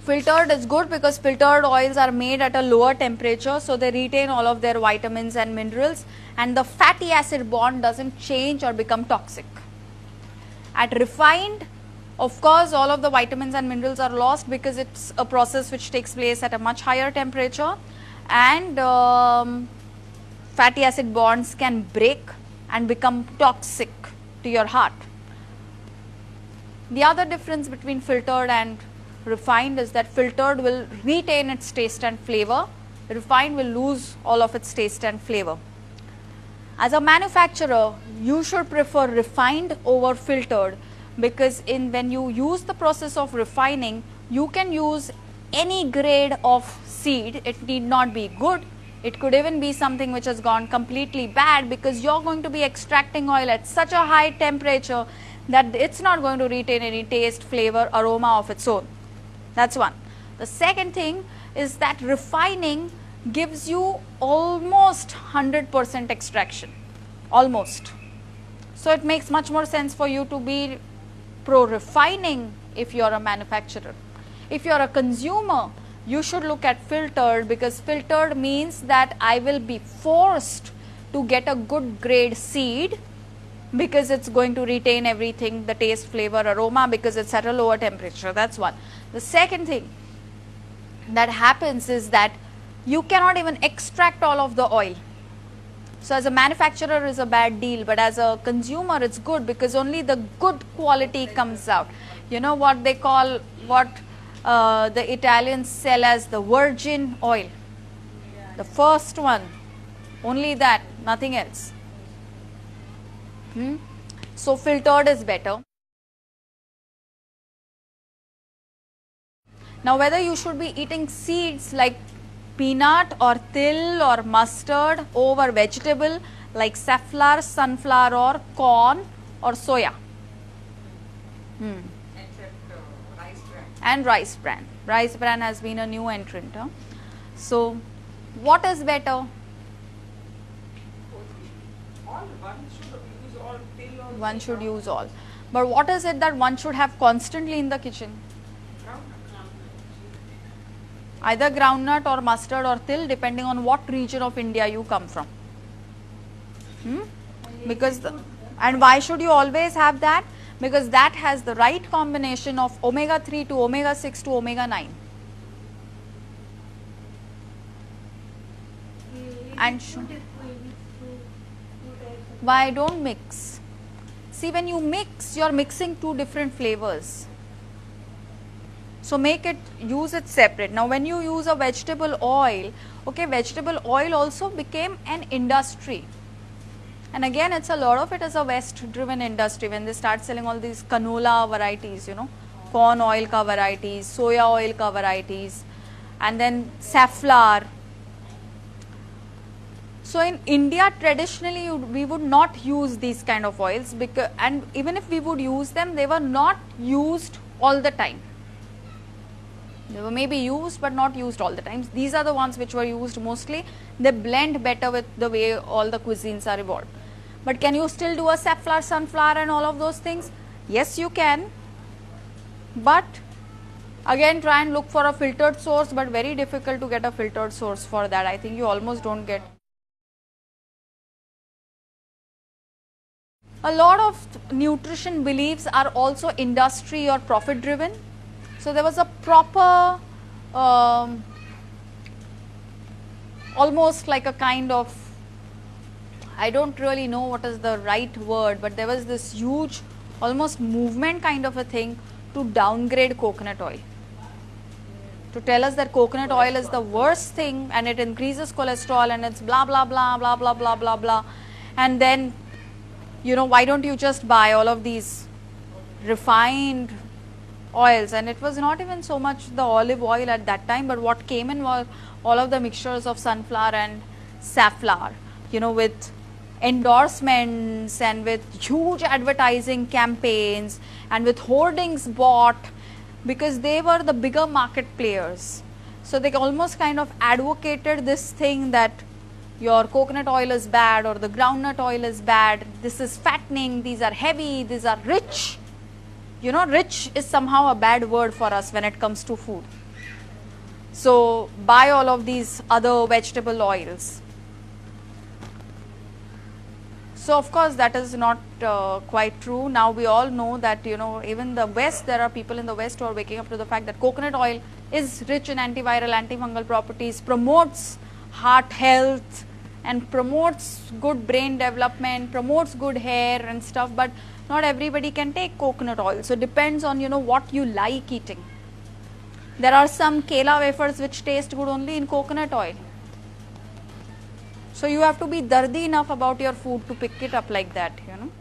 Filtered is good because filtered oils are made at a lower temperature, so they retain all of their vitamins and minerals, and the fatty acid bond doesn't change or become toxic. At refined, of course, all of the vitamins and minerals are lost because it's a process which takes place at a much higher temperature, and fatty acid bonds can break and become toxic to your heart. The other difference between filtered and refined is that filtered will retain its taste and flavor, refined will lose all of its taste and flavor. As a manufacturer, you should prefer refined over filtered, because when you use the process of refining, you can use any grade of seed. It need not be good, it could even be something which has gone completely bad, because you're going to be extracting oil at such a high temperature that it's not going to retain any taste, flavor, aroma of its own. That's one. The second thing is that refining gives you almost 100% extraction, almost. So it makes much more sense for you to be pro-refining if you're a manufacturer. If you're a consumer, you should look at filtered, because filtered means that I will be forced to get a good grade seed, because it's going to retain everything, the taste, flavor, aroma, because it's at a lower temperature. That's one. The second thing that happens is that you cannot even extract all of the oil. So as a manufacturer is a bad deal, but as a consumer it's good, because only the good quality comes out. You know what they call, what the Italians sell as the virgin oil, the first one, only that, nothing else. So filtered is better. Now whether you should be eating seeds like peanut or til or mustard over vegetable like safflower, sunflower or corn or soya. Except rice bran. And rice bran. Rice bran has been a new entrant. So what is better? One should use all. But what is it that one should have constantly in the kitchen? Either groundnut or mustard or til, depending on what region of India you come from. Because and why should you always have that? Because that has the right combination of omega 3 to omega 6 to omega 9. And why don't mix? See, when you mix, you are mixing two different flavors. So make it, use it separate. Now when you use a vegetable oil, okay, vegetable oil also became an industry. And again, it's a lot of it is a West driven industry when they start selling all these canola varieties, you know, corn oil ka varieties, soya oil ka varieties, and then safflower. So in India, traditionally, we would not use these kind of oils, because, and even if we would use them, they were not used all the time. They were maybe used but not used all the time. These are the ones which were used mostly. They blend better with the way all the cuisines are evolved. But can you still do a safflower, sunflower and all of those things? Yes, you can. But again, try and look for a filtered source, but very difficult to get a filtered source for that. I think you almost don't get. A lot of nutrition beliefs are also industry or profit driven. So there was a proper, almost like a kind of, I don't really know what is the right word, but there was this huge, almost movement kind of a thing to downgrade coconut oil. To tell us that coconut oil is the worst thing and it increases cholesterol and it's blah, blah, blah, blah, blah, blah, blah, blah. And then, you know, why don't you just buy all of these refined oils? And it was not even so much the olive oil at that time, but what came in was all of the mixtures of sunflower and safflower, you know, with endorsements and with huge advertising campaigns and with hoardings bought, because they were the bigger market players. So they almost kind of advocated this thing that your coconut oil is bad or the groundnut oil is bad, this is fattening, these are heavy, these are rich. You know, rich is somehow a bad word for us when it comes to food. So buy all of these other vegetable oils. So of course that is not quite true. Now we all know that, you know, even the West, there are people in the West who are waking up to the fact that coconut oil is rich in antiviral, antifungal properties, promotes heart health and promotes good brain development, promotes good hair and stuff, but not everybody can take coconut oil. So depends on, you know, what you like eating. There are some kela wafers which taste good only in coconut oil. So you have to be dardi enough about your food to pick it up like that, you know.